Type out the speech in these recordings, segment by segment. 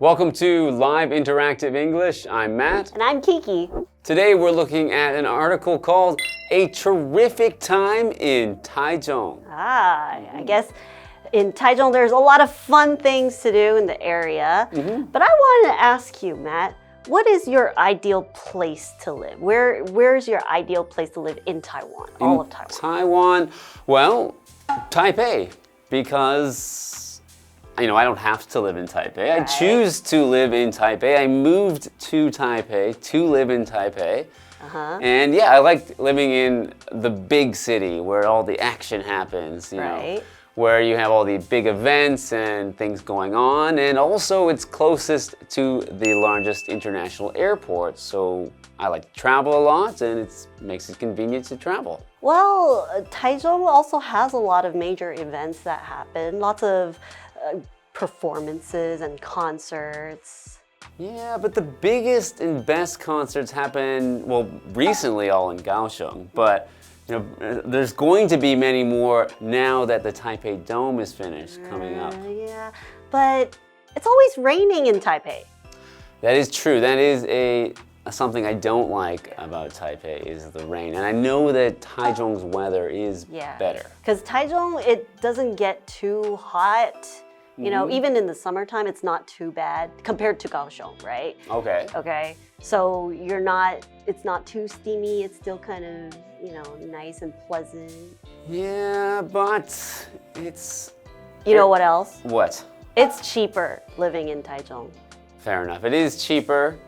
Welcome to Live Interactive English. I'm Matt. And I'm Kiki. Today we're looking at an article called A Terrific Time in Taichung. I guess in Taichung there's a lot of fun things to do in the area. But I wanted to ask you, Matt, what is your ideal place to live? Where's your ideal place to live in Taiwan, all of Taiwan? Taiwan, well, Taipei, because I don't have to live in Taipei. Right. I choose to live in Taipei. I moved to Taipei to live in Taipei. And yeah, I like living in the big city where all the action happens, you know, where you have all the big events and things going on. And also it's closest to the largest international airport. So I like to travel a lot and it makes it convenient to travel. Well, Taichung also has a lot of major events that happen. Lots of performances and concerts. Yeah, but the biggest and best concerts happen, well, recently all in Kaohsiung, but there's going to be many more now that the Taipei Dome is finished coming up. Yeah, but it's always raining in Taipei. That is true. That is something I don't like about Taipei is the rain. And I know that Taichung's weather is better. Because Taichung, it doesn't get too hot. You know, even in the summertime, it's not too bad compared to Kaohsiung, right? Okay. So it's not too steamy. It's still kind of, nice and pleasant. Yeah, but it's... You know what else? What? It's cheaper living in Taichung. Fair enough. It is cheaper,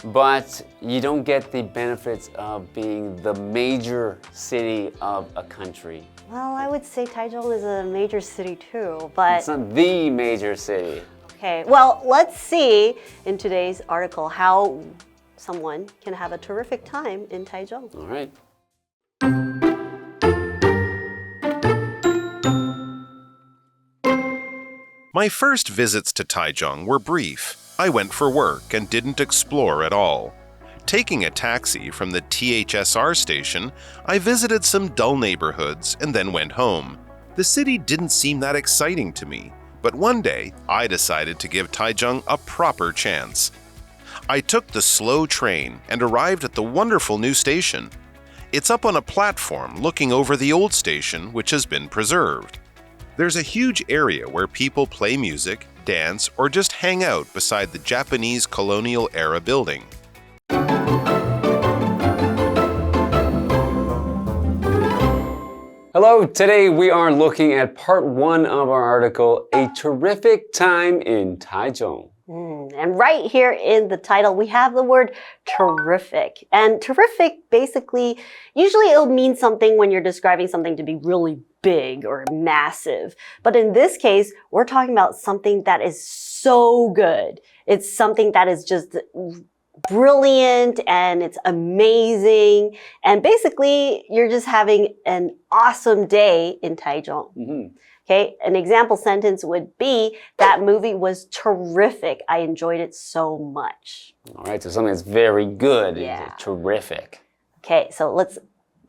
but you don't get the benefits of being the major city of a country. Well, I would say Taichung is a major city too, but... It's not the major city. Okay, well, let's see in today's article how someone can have a terrific time in Taichung. All right. My first visits to Taichung were brief. I went for work and didn't explore at all. Taking a taxi from the THSR station, I visited some dull neighborhoods and then went home. The city didn't seem that exciting to me, but one day I decided to give Taichung a proper chance. I took the slow train and arrived at the wonderful new station. It's up on a platform looking over the old station, which has been preserved. There's a huge area where people play music, dance, or just hang out beside the Japanese colonial-era building. Hello, today we are looking at part 1 of our article, A Terrific Time in Taichung. And right here in the title, we have the word terrific. And terrific, basically, usually it'll mean something when you're describing something to be really big or massive. But in this case, we're talking about something that is so good. It's something that is just brilliant and it's amazing. And basically, you're just having an awesome day in Taichung. Okay, an example sentence would be, that movie was terrific. I enjoyed it so much. All right, so something that's very good is terrific. Okay, so let's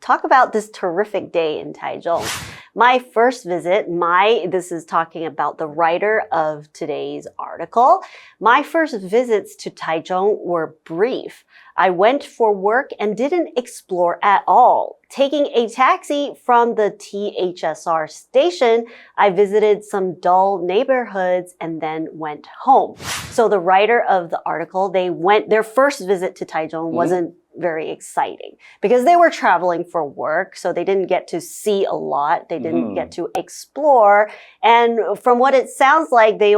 talk about this terrific day in Taichung. My first visit, this is talking about the writer of today's article. My first visits to Taichung were brief. I went for work and didn't explore at all. Taking a taxi from the THSR station, I visited some dull neighborhoods and then went home. So the writer of the article, their first visit to Taichung wasn't very exciting because they were traveling for work, so they didn't get to see a lot. They didn't get to explore. And from what it sounds like, they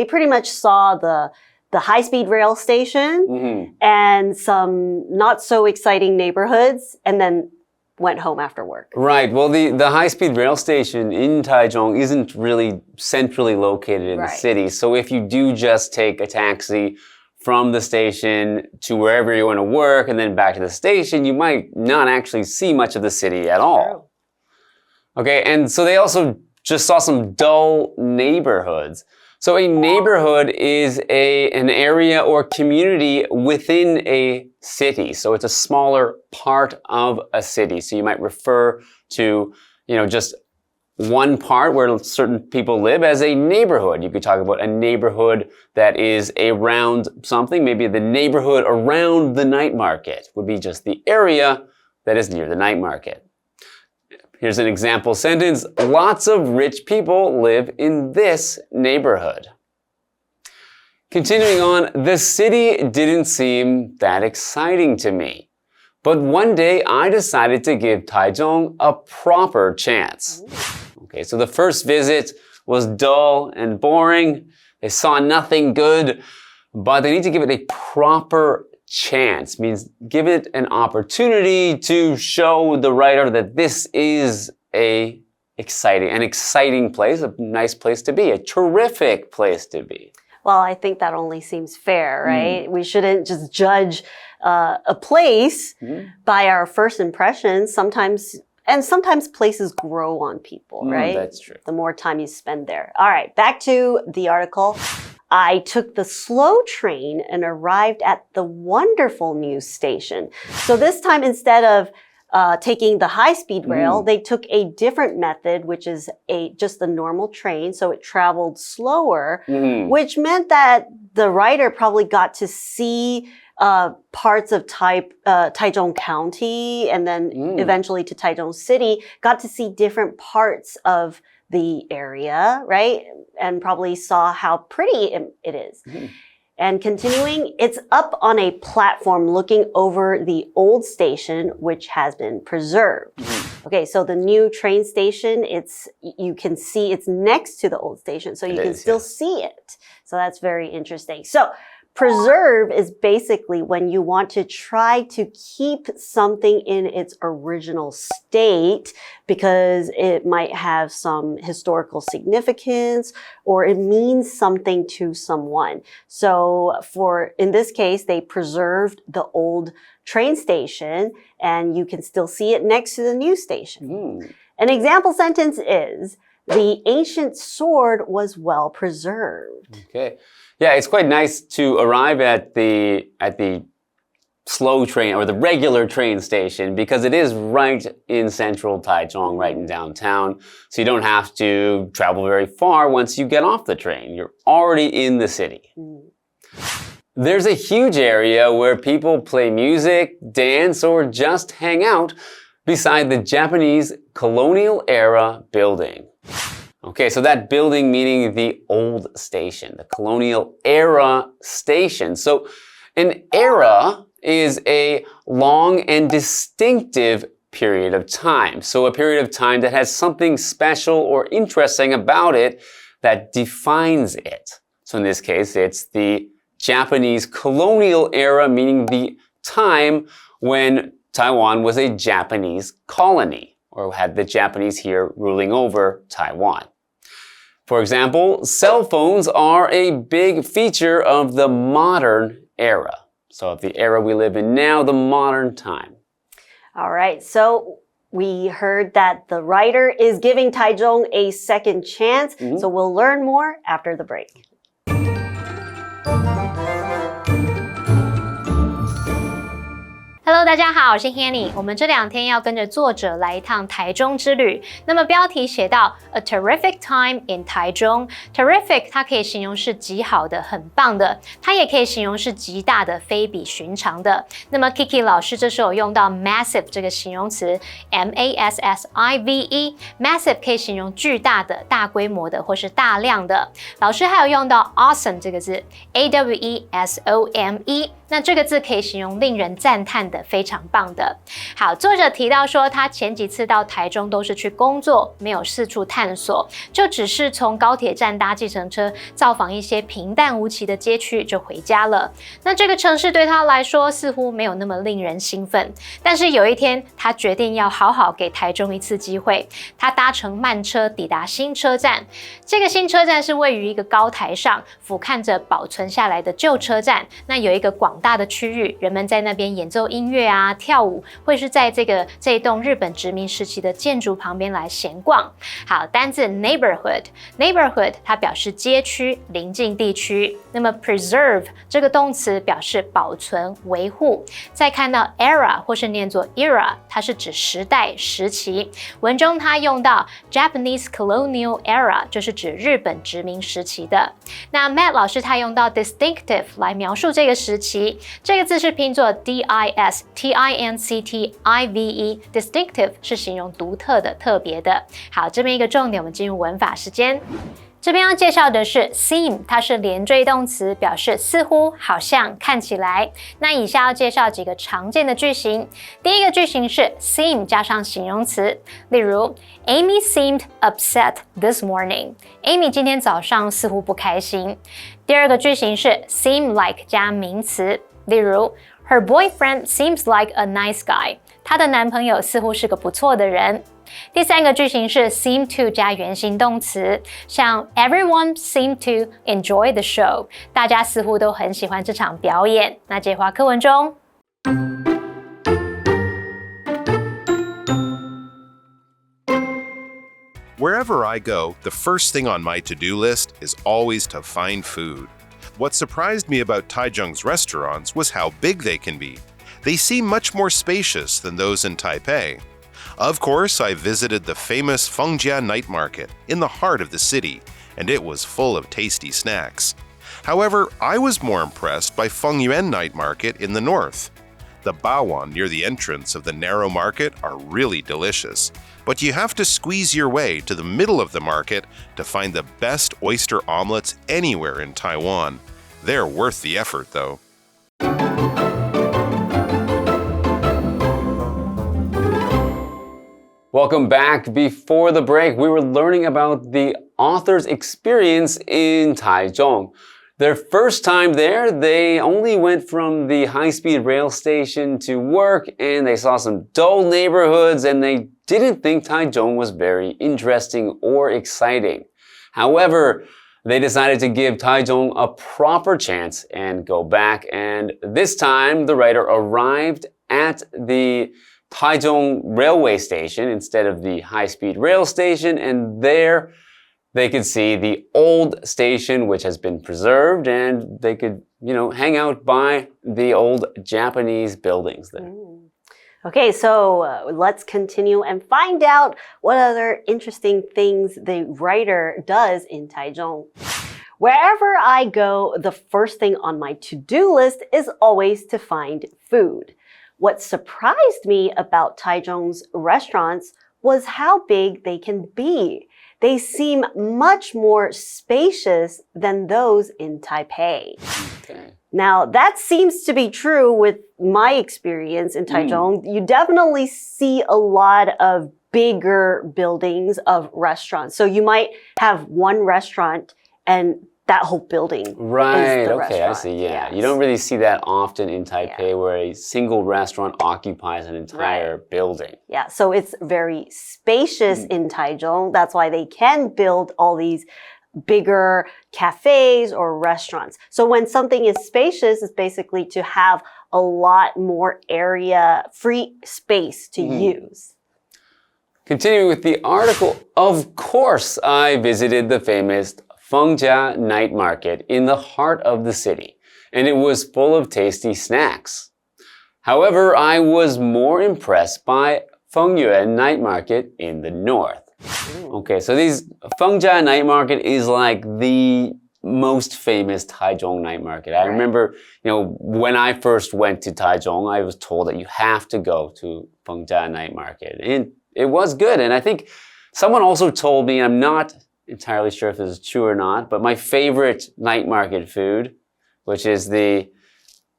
pretty much saw the high-speed rail station and some not so exciting neighborhoods, and then went home after work. Right. Well, the high-speed rail station in Taichung isn't really centrally located in the city. So if you do just take a taxi from the station to wherever you want to work and then back to the station, you might not actually see much of the city at all. Okay, and so they also just saw some dull neighborhoods. So a neighborhood is an area or community within a city. So it's a smaller part of a city. So you might refer to, just one part where certain people live as a neighborhood. You could talk about a neighborhood that is around something. Maybe the neighborhood around the night market would be just the area that is near the night market. Here's an example sentence. Lots of rich people live in this neighborhood. Continuing on, the city didn't seem that exciting to me. But one day I decided to give Taichung a proper chance. Okay, so the first visit was dull and boring. They saw nothing good, but they need to give it a proper chance. Means give it an opportunity to show the writer that this is an exciting place, a nice place to be, a terrific place to be. Well, I think that only seems fair, right? We shouldn't just judge a place by our first impressions. Sometimes places grow on people, right? That's true. The more time you spend there. All right, back to the article. I took the slow train and arrived at the wonderful new station. So this time, instead of taking the high-speed rail, they took a different method, which is just a normal train. So it traveled slower, which meant that the writer probably got to see parts of Taichung County and then eventually to Taichung City, got to see different parts of the area, right? And probably saw how pretty it is. And continuing, it's up on a platform looking over the old station, which has been preserved. Okay, so the new train station, you can see it's next to the old station, so you can still see it. So that's very interesting. So preserve is basically when you want to try to keep something in its original state because it might have some historical significance or it means something to someone. So in this case, they preserved the old train station and you can still see it next to the new station. An example sentence is, the ancient sword was well preserved. Okay. Yeah, it's quite nice to arrive at the slow train or the regular train station because it is right in central Taichung, right in downtown. So you don't have to travel very far once you get off the train. You're already in the city. There's a huge area where people play music, dance, or just hang out beside the Japanese colonial era building. Okay, so that building meaning the old station, the colonial era station. So an era is a long and distinctive period of time. So a period of time that has something special or interesting about it that defines it. So in this case, it's the Japanese colonial era, meaning the time when Taiwan was a Japanese colony or had the Japanese here ruling over Taiwan. For example, cell phones are a big feature of the modern era. So of the era we live in now, the modern time. All right, so we heard that the writer is giving Taichung a second chance. So we'll learn more after the break. Hello， 大家好，我是 Hanny。我们这2天要跟着作者来一趟台中之旅。那么标题写到 A terrific time in 台中 ，terrific 它可以形容是极好的、很棒的，它也可以形容是极大的、非比寻常的。那么 Kiki 老师这时候用到 massive 这个形容词 ，massive 可以形容巨大的、大规模的或是大量的。老师还有用到 awesome 这个字 ，awesome。那这个字可以形容令人赞叹的、非常棒的。好，作者提到说，他前几次到台中都是去工作，没有四处探索，就只是从高铁站搭计程车，造访一些平淡无奇的街区就回家了。那这个城市对他来说似乎没有那么令人兴奋。但是有一天，他决定要好好给台中一次机会。他搭乘慢车抵达新车站，这个新车站是位于一个高台上，俯瞰着保存下来的旧车站。那有一个广大的区域，人们在那边演奏音乐啊、跳舞，或是在这一栋日本殖民时期的建筑旁边来闲逛。好，单字 neighborhood 它表示街区、邻近地区。那么 preserve 这个动词表示保存、维护。再看到 era 或是念作 era， 它是指时代、时期。文中它用到 Japanese colonial era， 就是指日本殖民时期的。那 Matt 老师他用到 distinctive 来描述这个时期，这个字是拼作 distinctive，distinctive 是形容独特的、特别的。好，这边一个重点，我们进入文法时间。这边要介绍的是 seem， 它是连缀动词，表示似乎、好像、看起来。那以下要介绍几个常见的句型。第一个句型是 seem 加上形容词，例如 Amy seemed upset this morning。Amy 今天早上似乎不开心。第二个句型是 seem like 加名词，例如 Her boyfriend seems like a nice guy。她的男朋友似乎是个不错的人。第三个句型是 seem to 加原形动词，像 Everyone seemed to enjoy the show， 大家似乎都很喜欢这场表演。那接话课文中。Wherever I go, the first thing on my to-do list is always to find food. What surprised me about Taichung's restaurants was how big they can be. They seem much more spacious than those in Taipei.Of course, I visited the famous Fengjia night market in the heart of the city, and it was full of tasty snacks. However, I was more impressed by Fengyuan night market in the north. The bawan near the entrance of the narrow market are really delicious, but you have to squeeze your way to the middle of the market to find the best oyster omelets anywhere in Taiwan. They're worth the effort, though.Welcome back. Before the break, we were learning about the author's experience in Taichung. Their first time there, they only went from the high-speed rail station to work, and they saw some dull neighborhoods, and they didn't think Taichung was very interesting or exciting. However, they decided to give Taichung a proper chance and go back, and this time the writer arrived at the Taichung railway station instead of the high-speed rail station, and there they could see the old station which has been preserved, and they could, hang out by the old Japanese buildings there. Okay, so let's continue and find out what other interesting things the writer does in Taichung. Wherever I go, the first thing on my to-do list is always to find food.What surprised me about Taichung's restaurants was how big they can be. They seem much more spacious than those in Taipei. Okay. Now, that seems to be true with my experience in Taichung. You definitely see a lot of bigger buildings of restaurants. So you might have one restaurant and that whole building. Right, okay, restaurant. I see, yeah. Yes. You don't really see that often in Taipei where a single restaurant occupies an entire building. Yeah, so it's very spacious in Taichung. That's why they can build all these bigger cafes or restaurants. So when something is spacious, it's basically to have a lot more area, free space to use. Continuing with the article, of course I visited the famous Fengjia night market in the heart of the city, and it was full of tasty snacks. However, I was more impressed by Fengyuan night market in the north. Okay, so Fengjia night market is like the most famous Taichung night market. I remember, when I first went to Taichung, I was told that you have to go to Fengjia night market, and it was good. And I think someone also told me, I'm not entirely sure if this is true or not, but my favorite night market food, which is the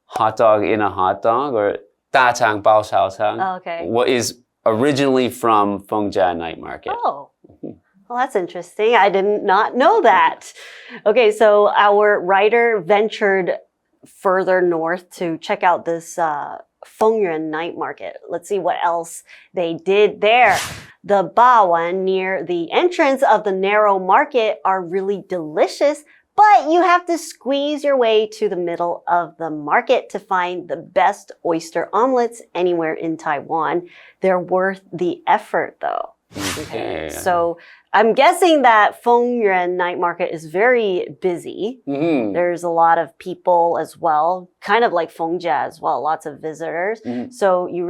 hot dog in a hot dog, or dachang bao xiaochang, what is originally from Fengjia night market. Oh, well, that's interesting. I did not know that. Okay, so our writer ventured further north to check out this Fengyuan night market. Let's see what else they did there. The bawan near the entrance of the narrow market are really delicious, But you have to squeeze your way to the middle of the market to find the best oyster omelets anywhere in Taiwan. They're worth the effort, though. Okay, so I'm guessing that Fengyuan night market is very busy. There's a lot of people as well, kind of like Fengjia as well, lots of visitors. So you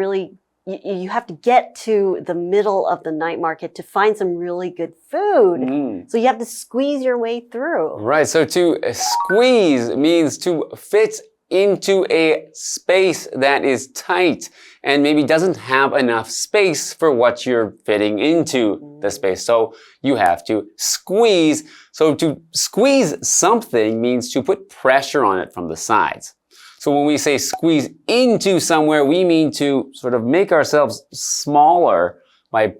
have to get to the middle of the night market to find some really good food. So you have to squeeze your way through. Right, so to squeeze means to fit into a space that is tight and maybe doesn't have enough space for what you're fitting into the space. So you have to squeeze. So to squeeze something means to put pressure on it from the sides. So when we say squeeze into somewhere, we mean to sort of make ourselves smaller by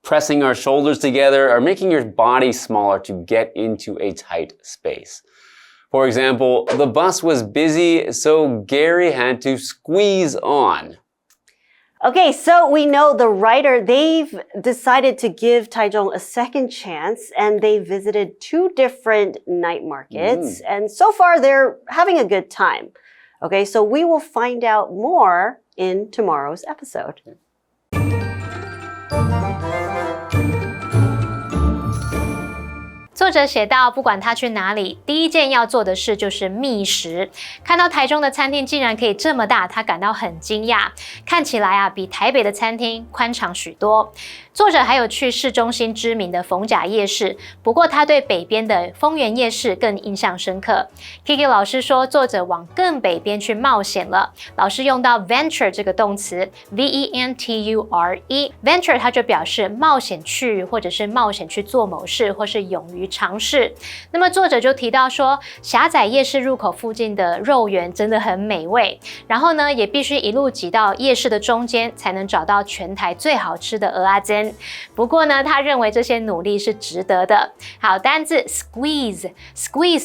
pressing our shoulders together or making your body smaller to get into a tight space. For example, the bus was busy, so Gary had to squeeze on. Okay, so we know the writer, they've decided to give Taichung a second chance, and they visited 2 different night markets, and so far they're having a good time. Okay, so we will find out more in tomorrow's episode. 作者写到，不管他去哪里，第一件要做的事就是觅食。看到台中的餐厅竟然可以这么大，他感到很惊讶。看起来比台北的餐厅宽敞许多。作者还有去市中心知名的逢甲夜市，不过他对北边的丰原夜市更印象深刻。Kiki 老师说，作者往更北边去冒险了。老师用到 venture 这个动词 venture，venture 它就表示冒险去，或者是冒险去做某事，或是勇于尝试。那么作者就提到说，狭窄夜市入口附近的肉圆真的很美味，然后呢，也必须一路挤到夜市的中间，才能找到全台最好吃的蚵仔煎。不过呢，他认为这些努力是值得的。好，单字 squeeze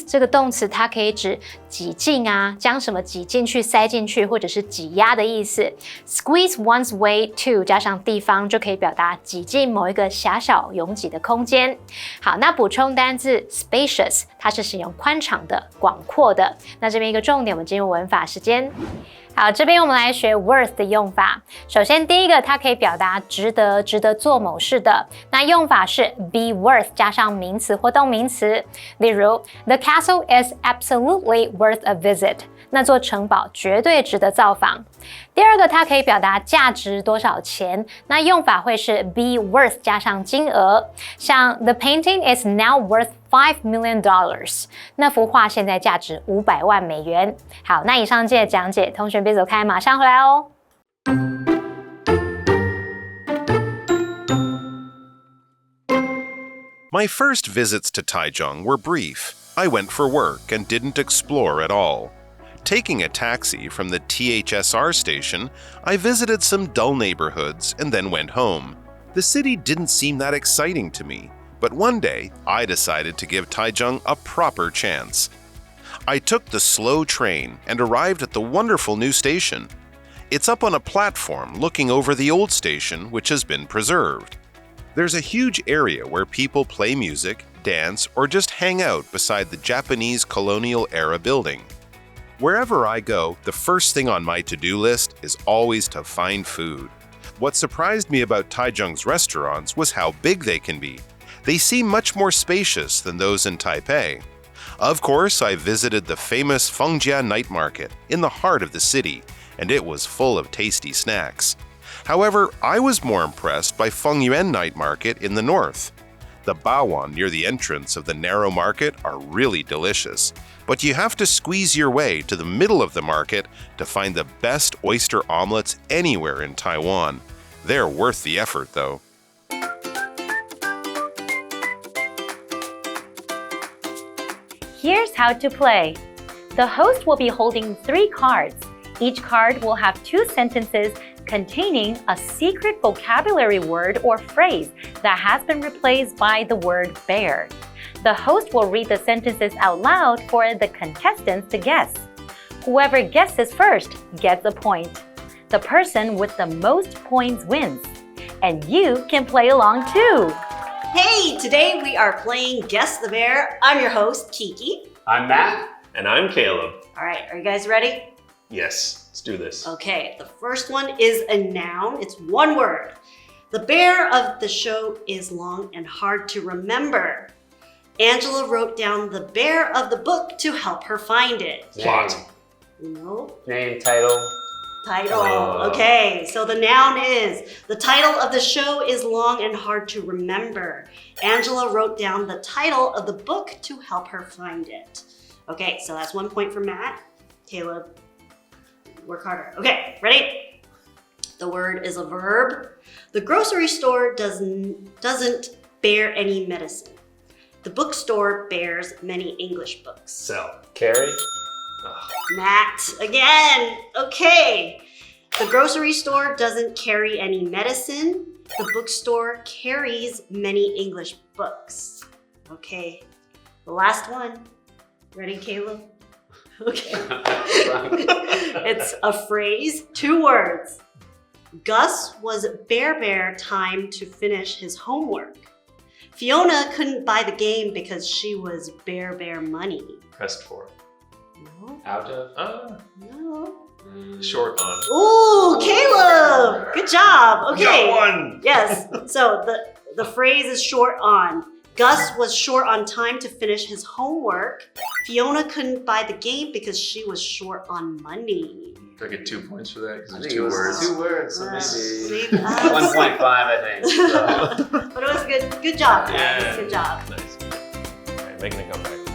这个动词，它可以指挤进将什么挤进去、塞进去，或者是挤压的意思。Squeeze one's way to 加上地方就可以表达挤进某一个狭小拥挤的空间。好，那补充单字 spacious， 它是形容宽敞的、广阔的。那这边一个重点，我们进入文法时间。好，这边我们来学 worth 的用法。首先第一个，它可以表达值得做某事的。那用法是 be worth 加上名词或动名词。例如 The castle is absolutely worth a visit。那座城堡绝对值得造访。第二个，它可以表达价值多少钱。那用法会是 be worth 加上金额。像 The painting is now worth $5 million。那幅画现在价值500万美元。好，那以上这些讲解，同学别走开，马上回来哦。My first visits to Taichung were brief. I went for work and didn't explore at all. Taking a taxi from the THSR station, I visited some dull neighborhoods and then went home. The city didn't seem that exciting to me, but one day I decided to give Taichung a proper chance. I took the slow train and arrived at the wonderful new station. It's up on a platform looking over the old station, which has been preserved. There's a huge area where people play music, dance, or just hang out beside the Japanese colonial-era building. Wherever I go, the first thing on my to-do list is always to find food. What surprised me about Taichung's restaurants was how big they can be. They seem much more spacious than those in Taipei. Of course, I visited the famous Fengjia night market in the heart of the city, and it was full of tasty snacks. However, I was more impressed by Fengyuan night market in the north. The bawan near the entrance of the narrow market are really delicious, but you have to squeeze your way to the middle of the market to find the best oyster omelets anywhere in Taiwan. They're worth the effort, though. Here's how to play. The host will be holding 3 cards. Each card will have 2 sentences containing a secret vocabulary word or phrase that has been replaced by the word bear. The host will read the sentences out loud for the contestants to guess. Whoever guesses first gets a point. The person with the most points wins. And you can play along too. Hey, today we are playing Guess the Bear. I'm your host, Kiki. I'm Matt. And I'm Caleb. All right, are you guys ready? Yes, let's do this. Okay, the first one is a noun. It's one word. The bear of the show is long and hard to remember. Angela wrote down the bear of the book to help her find it. Plot. No. Name, title. Title. Okay, so the noun is, the title of the show is long and hard to remember. Angela wrote down the title of the book to help her find it. Okay, so that's 1 point for Matt. Caleb, work harder. Okay, ready? The word is a verb. The grocery store doesn't bear any medicine. The bookstore bears many English books. Sell. Carry. Matt, again. Okay. The grocery store doesn't carry any medicine. The bookstore carries many English books. Okay. The last one. Ready, Caleb? Okay. It's a phrase, 2 words. Gus was bear time to finish his homework. Fiona couldn't buy the game because she was bear money. Pressed for. No. Out of. No. Short on. Ooh, Caleb! Good job. Okay. Got one! Yes. So the phrase is short on. Gus was short on time to finish his homework. Fiona couldn't buy the game because she was short on money. Do I get 2 points for that? Because I there's think 2 it was words. 2 words, so maybe. 1.5, 1.5, I think. So. But it was good. Good job, guys. Yeah. Good job. Nice. All right, making a comeback.